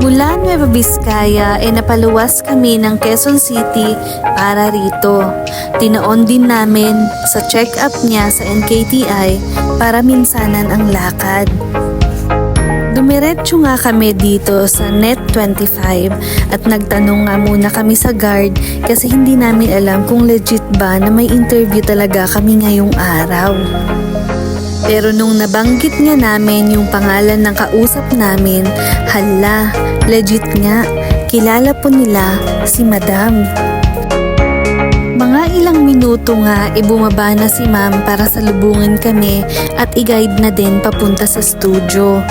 Mula Nueva Vizcaya ay napaluwas kami ng Quezon City para rito. Tinoon din namin sa check-up niya sa NKTI para minsanan ang lakad. Dumiretso nga kami dito sa Net 25 at nagtanong nga muna kami sa guard kasi hindi namin alam kung legit ba na may interview talaga kami ngayong araw. Pero nung nabanggit nga namin yung pangalan ng kausap namin, hala, legit nga, kilala po nila si Madam. Mga ilang minuto nga bumaba na si Ma'am para salubungin kami at i-guide na din papunta sa studio.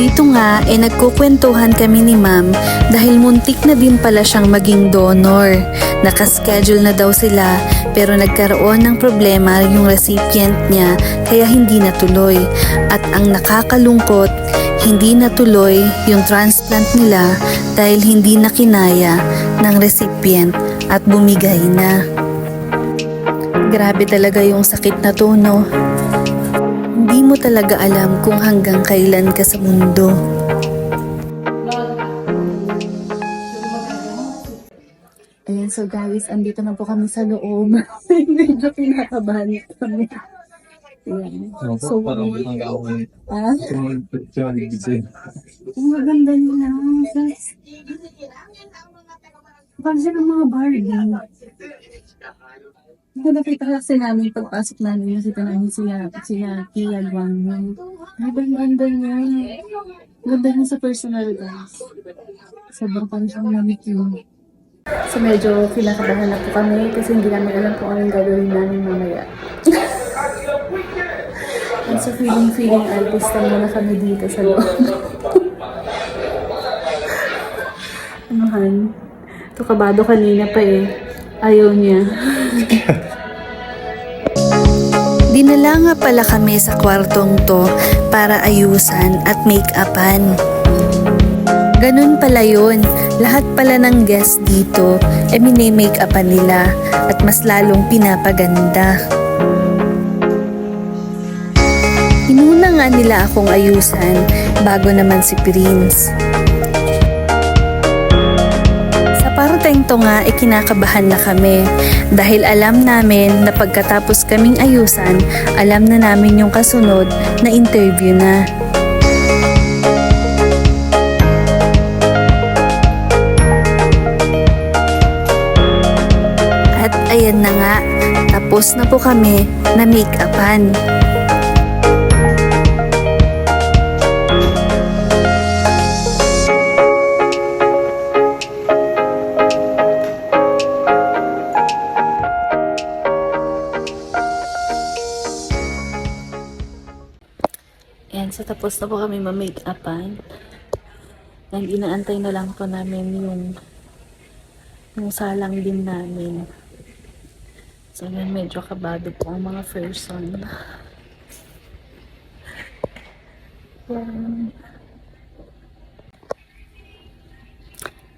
Dito nga nagkukwentuhan kami ni Ma'am dahil muntik na din pala siyang maging donor. Nakaschedule na daw sila pero nagkaroon ng problema yung recipient niya kaya hindi natuloy. At ang nakakalungkot, hindi natuloy yung transplant nila dahil hindi na kinaya ng recipient at bumigay na. Grabe talaga yung sakit na to, no? Hindi mo talaga alam kung hanggang kailan ka sa mundo. Ayan, so guys, andito na po kami sa loob. Medyo pinakabahan kami. Ayan. So, parang ang gawin. ah? Ang maganda nila. Parang sila mga Barbie. Nakita kasi namin pagpasok namin nakita namin siya Kia Guang. Ay, ganda niya. Ganda niya sa personal, guys. Sobrang parang siyang manicure. So medyo kinakabahan na po kami kasi hindi namin alam kung anong gagawin namin mamaya. And so feeling artista muna kami dito sa loob. Anuhan? Ito kabado kanina pa Ayaw niya. Dinala nga pala kami sa kwartong to para ayusan at make-upan. Ganun pala yun. Lahat pala ng guest dito mini-make-upan nila at mas lalong pinapaganda. Inuna nga nila akong ayusan bago naman si Prince. Parteng to nga kinakabahan na kami dahil alam namin na pagkatapos kaming ayusan, alam na namin yung kasunod na interview na. At ayan na nga, tapos na po kami na make-upan. Ayan, so tapos na po kami ma-make-upan. And inaantay na lang po namin yung salang din namin. So yan, medyo kabado po ang mga person.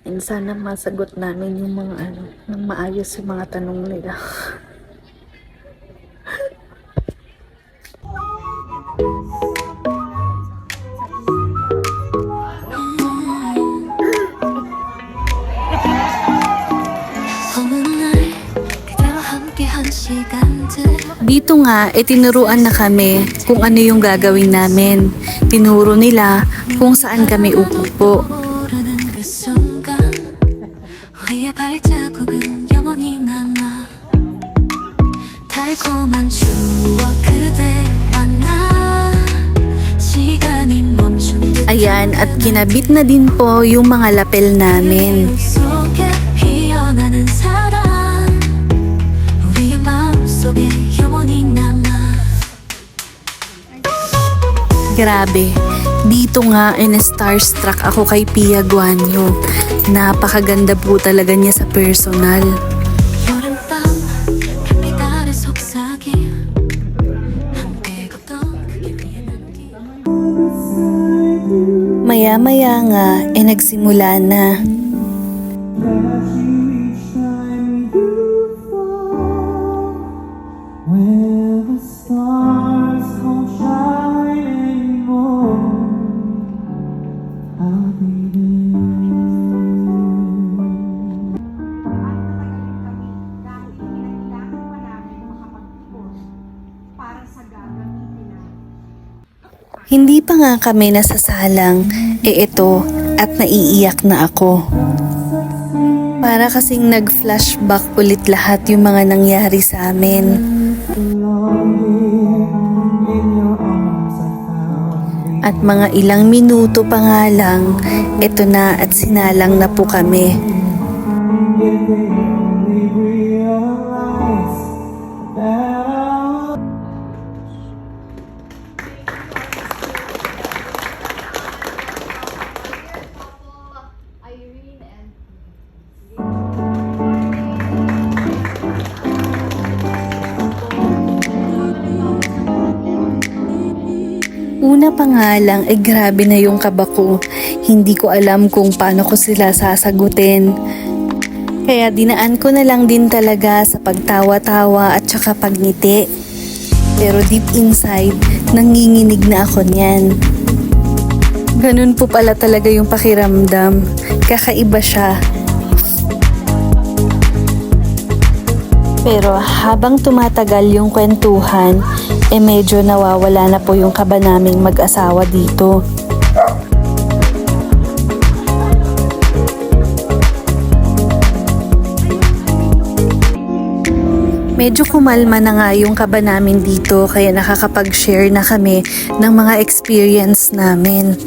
And sana masagot namin yung mga ng maayos yung mga tanong nila. Dito nga, tinuruan na kami kung ano yung gagawin namin. Tinuro nila kung saan kami upupo. Ayan, at kinabit na din po yung mga lapel namin. Grabe, dito nga starstruck ako kay Pia Guanyo. Napakaganda po talaga niya sa personal. Maya-maya nga nagsimula na. Where the stars don't shine anymore, I'll be Hindi pa nga kami nasasalang, ito at naiiyak na ako. Para kasing nag-flashback ulit lahat yung mga nangyari sa amin. At mga ilang minuto pa nga lang, ito na at sinalang na po kami. Una pa nga lang, grabe na yung kaba ko. Hindi ko alam kung paano ko sila sasagutin. Kaya dinaan ko na lang din talaga sa pagtawa-tawa at saka pagngiti. Pero deep inside, nanginginig na ako niyan. Ganun po pala talaga yung pakiramdam. Kakaiba siya. Pero habang tumatagal yung kwentuhan, medyo nawawala na po yung kaba naming mag-asawa dito. Medyo kumalma na nga yung kaba namin dito kaya nakakapag-share na kami ng mga experience namin.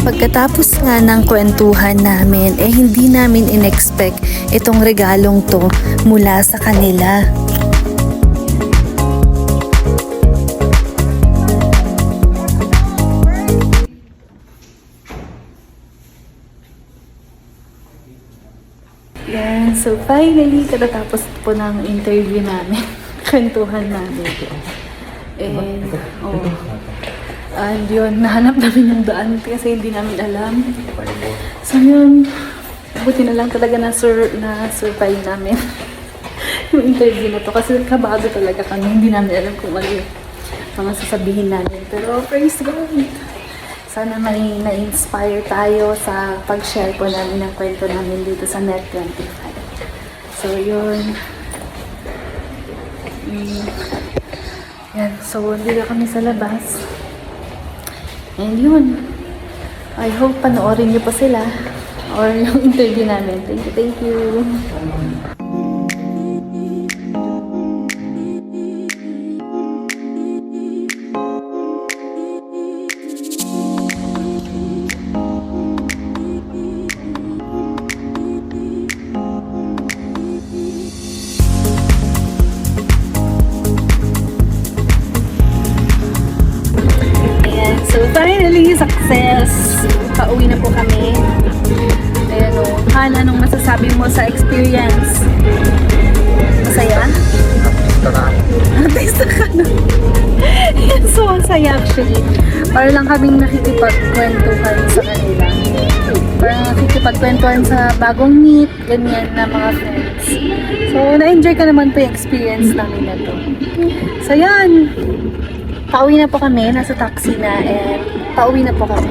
Pagkatapos nga ng kwentuhan namin, hindi namin in-expect itong regalong to mula sa kanila. Yan, so finally, katatapos po ng interview namin, kwentuhan namin. And yun, nahanap namin yung daan kasi hindi namin alam. So yun, buti na lang talaga na-survive namin yung interview na to. Kasi kabado talaga kami, hindi namin alam kung ano yung mga sasabihin namin. Pero praise God! Sana may na-inspire tayo sa pag-share po namin ng kwento namin dito sa Net25. So yun. Yan, so hindi na kami sa labas. And yun, I hope panoorin niyo pa sila or yung interview namin. Thank you. So finally, success! Pauwi na po kami. Ayan o. Han, anong masasabi mo sa experience? Masaya? Artista ka na. So, masaya actually. Para lang kaming nakikipagkwentuhan sa kanila. Parang nakikipagkwentuhan sa bagong meet, ganyan na mga friends. So, na-enjoy ka naman po yung experience namin na to. So, yan. Pauwi na po kami, nasa taxi na, and pauwi na po kami.